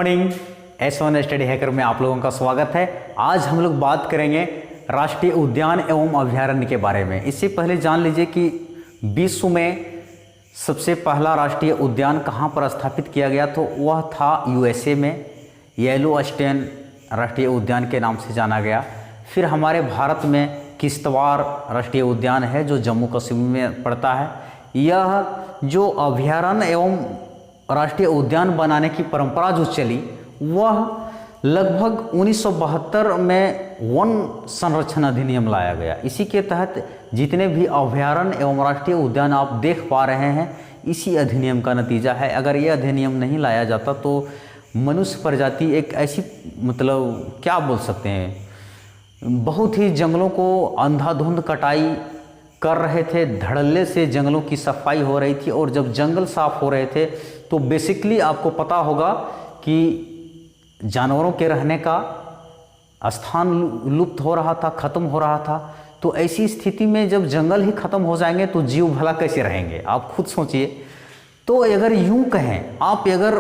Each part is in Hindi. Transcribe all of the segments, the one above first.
मॉर्निंग। S1 स्टडी हैकर में आप लोगों का स्वागत है। आज हम लोग बात करेंगे राष्ट्रीय उद्यान एवं अभयारण्य के बारे में। इससे पहले जान लीजिए कि विश्व में सबसे पहला राष्ट्रीय उद्यान कहाँ पर स्थापित किया गया, तो वह था USA में, येलोस्टोन राष्ट्रीय उद्यान के नाम से जाना गया। फिर हमारे भारत में किश्तवाड़ राष्ट्रीय उद्यान है जो जम्मू कश्मीर में पड़ता है। यह जो अभयारण्य एवं राष्ट्रीय उद्यान बनाने की परंपरा जो चली वह लगभग 1972 में वन संरक्षण अधिनियम लाया गया। इसी के तहत जितने भी अभयारण्य एवं राष्ट्रीय उद्यान आप देख पा रहे हैं इसी अधिनियम का नतीजा है। अगर यह अधिनियम नहीं लाया जाता तो मनुष्य प्रजाति एक ऐसी क्या बोल सकते हैं, बहुत ही जंगलों को अंधाधुंध कटाई कर रहे थे, धड़ल्ले से जंगलों की सफाई हो रही थी। और जब जंगल साफ हो रहे थे तो बेसिकली आपको पता होगा कि जानवरों के रहने का स्थान लुप्त हो रहा था, खत्म हो रहा था। तो ऐसी स्थिति में जब जंगल ही खत्म हो जाएंगे तो जीव भला कैसे रहेंगे, आप खुद सोचिए। तो अगर यूं कहें, आप अगर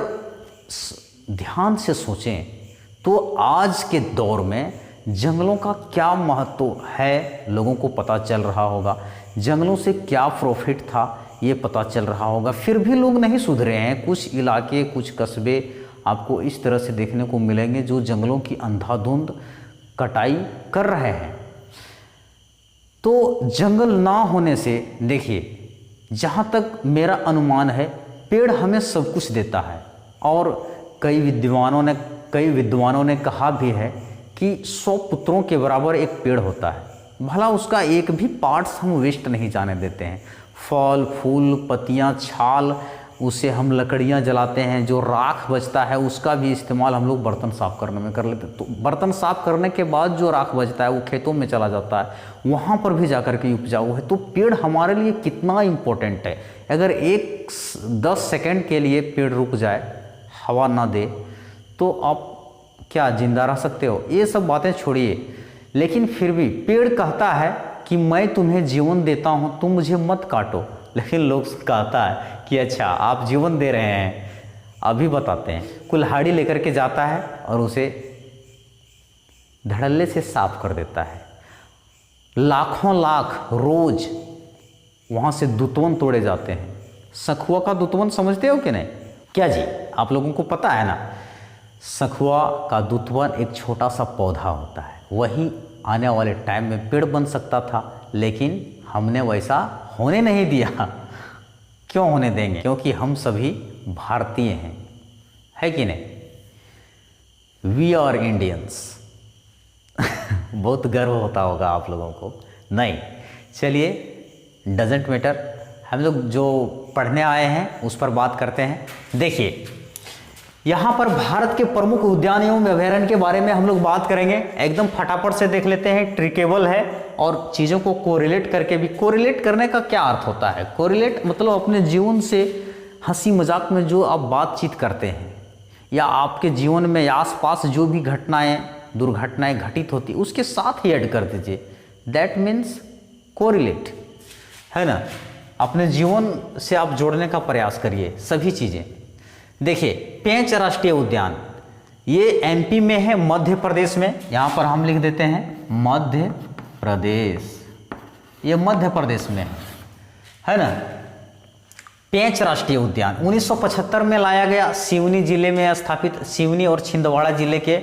ध्यान से सोचें तो आज के दौर में जंगलों का क्या महत्व है लोगों को पता चल रहा होगा, जंगलों से क्या प्रॉफिट था ये पता चल रहा होगा। फिर भी लोग नहीं सुधरे हैं। कुछ इलाके, कुछ कस्बे आपको इस तरह से देखने को मिलेंगे जो जंगलों की अंधाधुंध कटाई कर रहे हैं। तो जंगल ना होने से देखिए, जहाँ तक मेरा अनुमान है, पेड़ हमें सब कुछ देता है। और कई विद्वानों ने कहा भी है कि 100 पुत्रों के बराबर एक पेड़ होता है। भला उसका एक भी पार्ट्स हम वेस्ट नहीं जाने देते हैं। फल, फूल, पत्तियां, छाल, उसे हम लकड़ियां जलाते हैं। जो राख बचता है उसका भी इस्तेमाल हम लोग बर्तन साफ़ करने में कर लेते हैं। तो बर्तन साफ़ करने के बाद जो राख बचता है वो खेतों में चला जाता है, वहाँ पर भी जाकर के उपजाऊ है। तो पेड़ हमारे लिए कितना इम्पोर्टेंट है। अगर 10 सेकेंड के लिए पेड़ रुक जाए, हवा ना दे, तो आप क्या जिंदा रह सकते हो? ये सब बातें छोड़िए। लेकिन फिर भी पेड़ कहता है कि मैं तुम्हें जीवन देता हूँ, तुम मुझे मत काटो। लेकिन लोग कहता है कि अच्छा आप जीवन दे रहे हैं, अभी बताते हैं। कुल्हाड़ी लेकर के जाता है और उसे धड़ल्ले से साफ कर देता है। लाखों लाख रोज वहाँ से दुतवन तोड़े जाते हैं। सखुआ का दुतवन समझते हो कि नहीं? क्या जी, आप लोगों को पता है ना? सखुआ का दुतवन एक छोटा सा पौधा होता है, वही आने वाले टाइम में पेड़ बन सकता था, लेकिन हमने वैसा होने नहीं दिया। क्यों होने देंगे? क्योंकि हम सभी भारतीय हैं, है कि नहीं? We are Indians. बहुत गर्व होता होगा आप लोगों को। नहीं, चलिए, डजेंट मैटर। हम लोग जो पढ़ने आए हैं उस पर बात करते हैं। देखिए, यहाँ पर भारत के प्रमुख उद्यान एवं अभयारण्य के बारे में हम लोग बात करेंगे। एकदम फटाफट से देख लेते हैं। ट्रिकेबल है और चीज़ों को कोरिलेट करके भी। कोरिलेट करने का क्या अर्थ होता है? कोरिलेट मतलब अपने जीवन से हंसी मजाक में जो आप बातचीत करते हैं या आपके जीवन में आसपास जो भी घटनाएं, दुर्घटनाएं घटित होती उसके साथ ही ऐड कर दीजिए। दैट मीन्स कोरिलेट, है ना? अपने जीवन से आप जोड़ने का प्रयास करिए सभी चीज़ें। देखिए, पेंच राष्ट्रीय उद्यान ये MP में है, मध्य प्रदेश में। यहाँ पर हम लिख देते हैं मध्य प्रदेश, ये मध्य प्रदेश में है ना? पेंच राष्ट्रीय उद्यान 1975 में लाया गया। सिवनी जिले में स्थापित, सिवनी और छिंदवाड़ा जिले के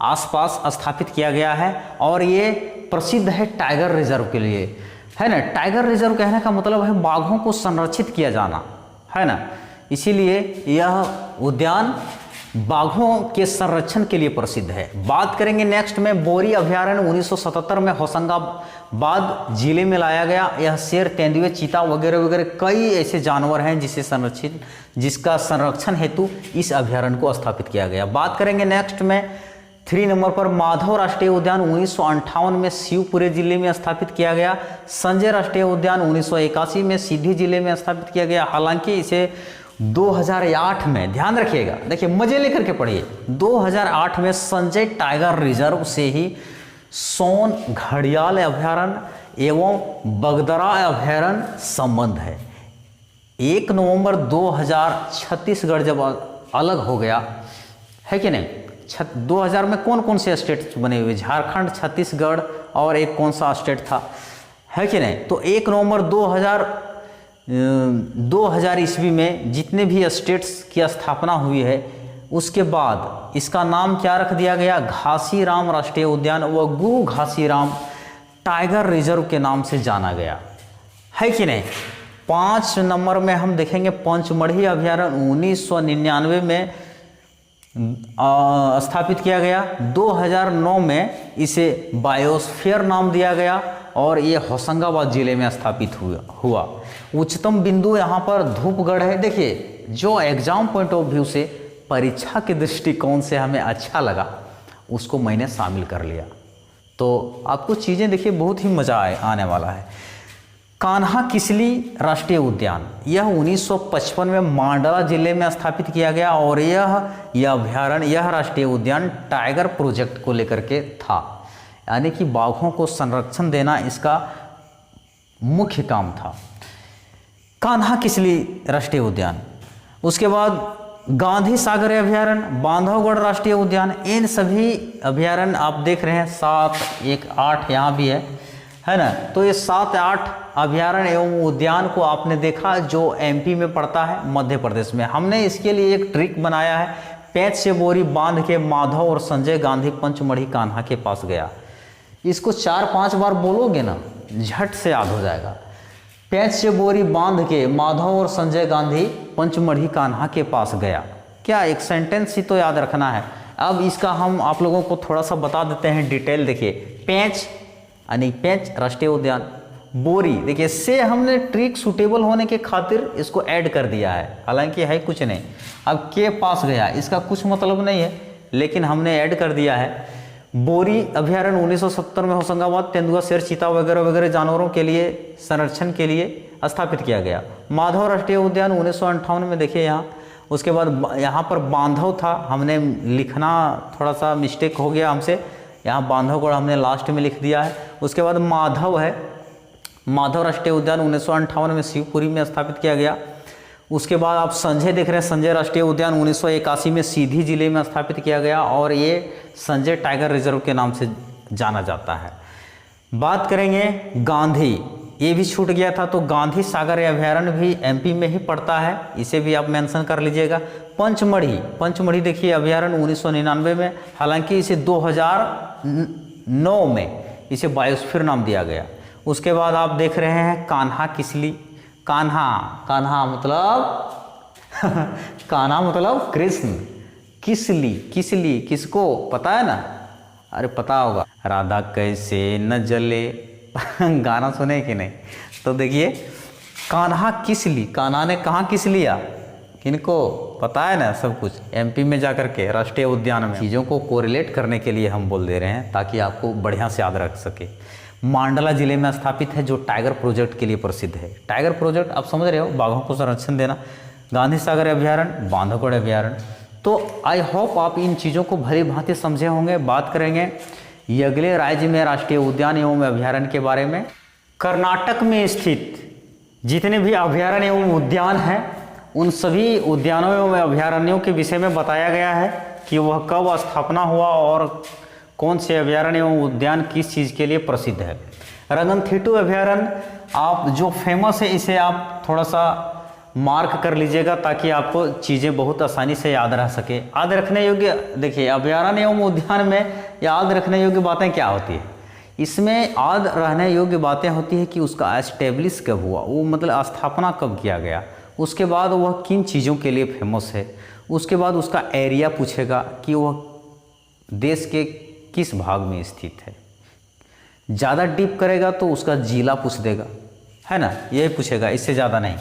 आसपास स्थापित किया गया है। और ये प्रसिद्ध है टाइगर रिजर्व के लिए, है ना? टाइगर रिजर्व कहने का मतलब है बाघों को संरक्षित किया जाना, है ना? इसीलिए यह उद्यान बाघों के संरक्षण के लिए प्रसिद्ध है। बात करेंगे नेक्स्ट में बोरी अभयारण्य 1977 में होशंगाबाद जिले में लाया गया। यह शेर, तेंदुए, चीता वगैरह वगैरह कई ऐसे जानवर हैं जिसका संरक्षण हेतु इस अभयारण्य को स्थापित किया गया। बात करेंगे नेक्स्ट में 3 नंबर पर माधव राष्ट्रीय उद्यान 1958 में शिवपुरी जिले में स्थापित किया गया। संजय राष्ट्रीय उद्यान 1981 में सीधी जिले में स्थापित किया गया। हालांकि इसे 2008 में, ध्यान रखिएगा, देखिए मजे लेकर के पढ़िए, 2008 में संजय टाइगर रिजर्व से ही सोन घड़ियाल अभयारण्य एवं बगदरा अभयारण्य संबंध है। 1 नवंबर 2000 छत्तीसगढ़ जब अलग हो गया, है कि नहीं। 2000 में कौन कौन से स्टेट बने हुए, झारखंड, छत्तीसगढ़ और एक कौन सा स्टेट था, है कि नहीं। तो 1 नवंबर 2000 ईस्वी में जितने भी स्टेट्स की स्थापना हुई है, उसके बाद इसका नाम क्या रख दिया गया, घासीराम राष्ट्रीय उद्यान व गुरु घासीराम टाइगर रिजर्व के नाम से जाना गया, है कि नहीं। 5 नंबर में हम देखेंगे पंचमढ़ी अभ्यारण्य 1999 में स्थापित किया गया। 2009 में इसे बायोस्फीयर नाम दिया गया और ये होशंगाबाद जिले में स्थापित हुआ। उच्चतम बिंदु यहाँ पर धूपगढ़ है। देखिए, जो एग्जाम पॉइंट ऑफ व्यू से, परीक्षा के दृष्टिकोण से हमें अच्छा लगा, उसको मैंने शामिल कर लिया। तो आपको चीज़ें देखिए बहुत ही मज़ा आने वाला है। कान्हा किसली राष्ट्रीय उद्यान, यह 1955 में मांडला जिले में स्थापित किया गया और यह अभ्यारण्य, यह राष्ट्रीय उद्यान टाइगर प्रोजेक्ट को लेकर के था, यानी कि बाघों को संरक्षण देना इसका मुख्य काम था। कान्हा किसली राष्ट्रीय उद्यान, उसके बाद गांधी सागर अभ्यारण्य, बांधवगढ़ राष्ट्रीय उद्यान, इन सभी अभ्यारण्य आप देख रहे हैं 7, 1, 8 यहाँ भी है ना। तो ये 7, 8 अभ्यारण्य एवं उद्यान को आपने देखा जो MP में पड़ता है, मध्य प्रदेश में। हमने इसके लिए एक ट्रिक बनाया है, पेंच से बोरी बांध के माधव और संजय गांधी पंचमढ़ी कान्हा के पास गया। इसको 4-5 बार बोलोगे ना, झट से याद हो जाएगा। पेंच से बोरी बांध के माधव और संजय गांधी पंचमढ़ी कान्हा के पास गया। क्या एक सेंटेंस ही तो याद रखना है। अब इसका हम आप लोगों को थोड़ा सा बता देते हैं डिटेल। देखिए, पेंच यानी पेंच राष्ट्रीय उद्यान, बोरी देखिए से हमने ट्रिक सूटेबल होने के खातिर इसको ऐड कर दिया है, हालांकि है कुछ नहीं। अब के पास गया, इसका कुछ मतलब नहीं है, लेकिन हमने ऐड कर दिया है। बोरी अभ्यारण्य 1970 में होशंगाबाद, तेंदुआ, शेर, चीता वगैरह वगैरह जानवरों के लिए संरक्षण के लिए स्थापित किया गया। माधव राष्ट्रीय उद्यान 1958 में देखिए यहाँ। उसके बाद यहाँ पर बांधव था, हमने लिखना थोड़ा सा मिस्टेक हो गया हमसे, यहाँ बांधवगढ़ हमने लास्ट में लिख दिया है। उसके बाद माधव है, माधव राष्ट्रीय उद्यान 1958 में शिवपुरी में स्थापित किया गया। उसके बाद आप संजय देख रहे हैं, संजय राष्ट्रीय उद्यान 1981 में सीधी जिले में स्थापित किया गया और ये संजय टाइगर रिजर्व के नाम से जाना जाता है। बात करेंगे गांधी, ये भी छूट गया था, तो गांधी सागर अभ्यारण्य भी MP में ही पड़ता है, इसे भी आप मेंशन कर लीजिएगा। पंचमढ़ी देखिए अभ्यारण्य 1999 में, हालांकि इसे 2009 में इसे बायोस्फीयर नाम दिया गया। उसके बाद आप देख रहे हैं कान्हा किसली, कान्हा मतलब कृष्ण, किसली किसको पता है ना, अरे पता होगा, राधा कैसे न जले गाना सुने कि नहीं। तो देखिए कान्हा किसली, कान्हा ने कहाँ किस लिया, किनको पता है ना सब कुछ, MP में जाकर के राष्ट्रीय उद्यान में। चीज़ों को कोरिलेट करने के लिए हम बोल दे रहे हैं ताकि आपको बढ़िया से याद रख सके। मांडला जिले में स्थापित है, जो टाइगर प्रोजेक्ट के लिए प्रसिद्ध है। टाइगर प्रोजेक्ट आप समझ रहे हो, बाघों को संरक्षण देना। गांधी सागर अभ्यारण्य, बांधवगढ़ अभ्यारण्य। तो आई होप आप इन चीज़ों को भली भांति समझे होंगे। बात करेंगे ये अगले राज्य में राष्ट्रीय उद्यान एवं अभ्यारण्य के बारे में। कर्नाटक में स्थित जितने भी अभ्यारण्य एवं उद्यान हैं, उन सभी उद्यानों एवं अभ्यारण्यों के विषय में बताया गया है कि वह कब स्थापना हुआ और कौन से अभ्यारण्य एवं उद्यान किस चीज़ के लिए प्रसिद्ध है। रंगनथिट्टू अभ्यारण्य आप जो फेमस है, इसे आप थोड़ा सा मार्क कर लीजिएगा ताकि आपको चीज़ें बहुत आसानी से याद रह सके। याद रखने योग्य, देखिए अभ्यारण्य एवं उद्यान में याद रखने योग्य बातें क्या होती है, इसमें याद रहने योग्य बातें होती है कि उसका एस्टेब्लिश कब हुआ, वो मतलब स्थापना कब किया गया, उसके बाद वह किन चीज़ों के लिए फेमस है, उसके बाद उसका एरिया पूछेगा कि वह देश के किस भाग में स्थित है। ज़्यादा डीप करेगा तो उसका जिला पूछ देगा, है ना, यही पूछेगा, इससे ज़्यादा नहीं।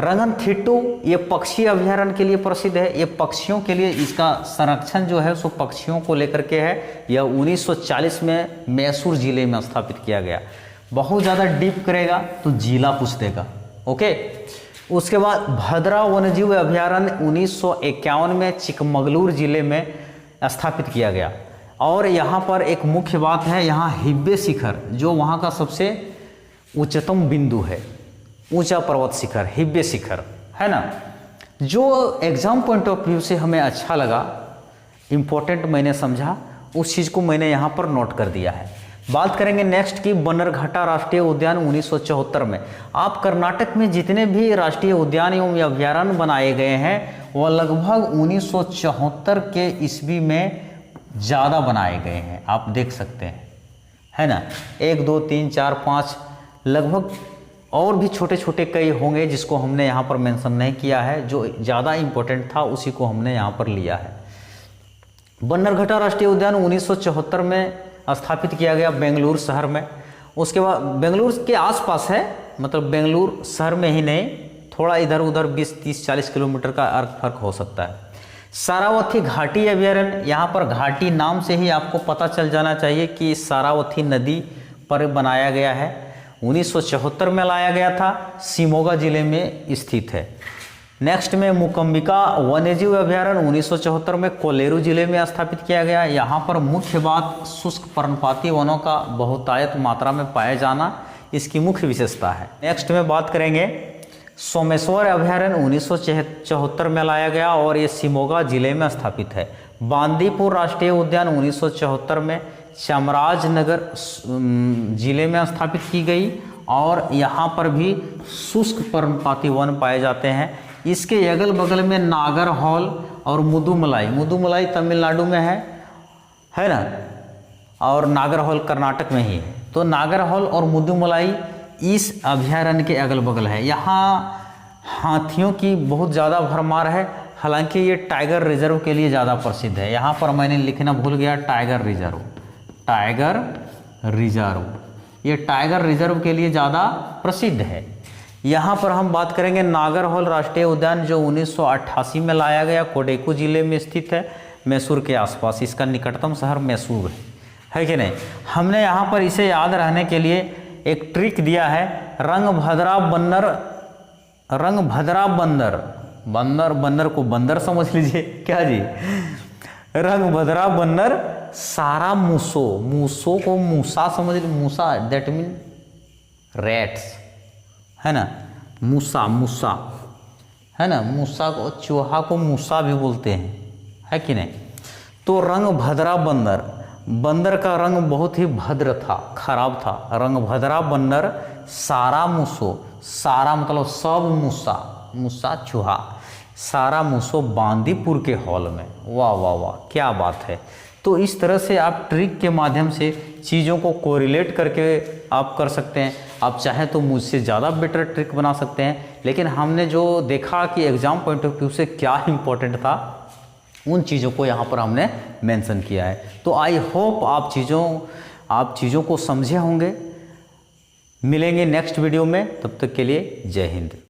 रंगनथिट्टू ये पक्षी अभ्यारण्य के लिए प्रसिद्ध है, ये पक्षियों के लिए, इसका संरक्षण जो है सो पक्षियों को लेकर के है। यह 1940 में मैसूर जिले में स्थापित किया गया। बहुत ज़्यादा डीप करेगा तो जिला पूछ देगा, ओके। उसके बाद भद्रा वन्यजीव अभ्यारण्य 1951 में चिकमगलूर जिले में स्थापित किया गया। और यहाँ पर एक मुख्य बात है, यहाँ हिब्बे शिखर जो वहाँ का सबसे उच्चतम बिंदु है, ऊंचा पर्वत शिखर हिब्बे शिखर, है ना, जो एग्जाम पॉइंट ऑफ व्यू से हमें अच्छा लगा, इम्पोर्टेंट मैंने समझा, उस चीज़ को मैंने यहाँ पर नोट कर दिया है। बात करेंगे नेक्स्ट की बन्नरघट्टा राष्ट्रीय उद्यान 1974 में। आप कर्नाटक में जितने भी राष्ट्रीय उद्यान एवं अभयारण्य बनाए गए हैं वह लगभग 1974 के ईस्वी में ज़्यादा बनाए गए हैं, आप देख सकते हैं, है ना। 1 2 3 4 5 लगभग और भी छोटे छोटे कई होंगे जिसको हमने यहाँ पर मेंशन नहीं किया है, जो ज़्यादा इम्पोर्टेंट था उसी को हमने यहाँ पर लिया है। बन्नरघट्टा राष्ट्रीय उद्यान 1974 में स्थापित किया गया बेंगलुरु शहर में। उसके बाद बेंगलुरु के आसपास है, मतलब बेंगलुरु शहर में ही नहीं, थोड़ा इधर उधर 20 30 40 किलोमीटर का फर्क हो सकता है। सारावती घाटी अभयारण्य, यहाँ पर घाटी नाम से ही आपको पता चल जाना चाहिए कि सारावती नदी पर बनाया गया है। 1974 में लाया गया था, शिमोगा जिले में स्थित है। नेक्स्ट में मुकम्बिका वन्यजीव अभयारण्य 1974 में कोलेरू जिले में स्थापित किया गया। यहाँ पर मुख्य बात शुष्क पर्णपाती वनों का बहुतायत मात्रा में पाया जाना इसकी मुख्य विशेषता है। नेक्स्ट में बात करेंगे सोमेश्वर अभयारण्य 1974 में लाया गया और ये शिमोगा जिले में स्थापित है। बांदीपुर राष्ट्रीय उद्यान 1974 में चामराजनगर जिले में स्थापित की गई और यहाँ पर भी शुष्क पर्णपाती वन पाए जाते हैं। इसके अगल बगल में नागरहोल और मुदुमलाई तमिलनाडु में है ना, और नागरहोल कर्नाटक में ही है। तो नागरहोल और मुदुमलाई इस अभयारण्य के अगल बगल है। यहाँ हाथियों की बहुत ज़्यादा भरमार है, हालांकि ये टाइगर रिजर्व के लिए ज़्यादा प्रसिद्ध है। यहाँ पर मैंने लिखना भूल गया, टाइगर रिजर्व, ये टाइगर रिजर्व के लिए ज़्यादा प्रसिद्ध है। यहाँ पर हम बात करेंगे नागरहोल राष्ट्रीय उद्यान जो 1988 में लाया गया, कोडेकू जिले में स्थित है, मैसूर के आसपास। इसका निकटतम शहर मैसूर है कि नहीं। हमने यहाँ पर इसे याद रहने के लिए एक ट्रिक दिया है, रंगभद्रा बंदर को बंदर समझ लीजिए, क्या जी, रंगभद्रा बंदर सारा मूसो को मूसा समझ लीजिए, मूसा दैट मीन रैट्स, है ना, मूसा है ना, मूसा को, चूहा को मूसा भी बोलते हैं, है कि नहीं। तो रंगभद्रा बंदर का रंग बहुत ही भद्र था, खराब था। रंगभद्रा बंदर सारा मतलब सब मूसा चूहा, सारा मूसो बांदीपुर के हॉल में। वाह वाह वाह, क्या बात है। तो इस तरह से आप ट्रिक के माध्यम से चीज़ों को कोरिलेट करके आप कर सकते हैं। आप चाहें तो मुझसे ज़्यादा बेटर ट्रिक बना सकते हैं, लेकिन हमने जो देखा कि एग्ज़ाम पॉइंट ऑफ व्यू से क्या इम्पोर्टेंट था उन चीज़ों को यहाँ पर हमने मेंशन किया है। तो आई होप आप चीज़ों को समझे होंगे। मिलेंगे नेक्स्ट वीडियो में, तब तक के लिए जय हिंद।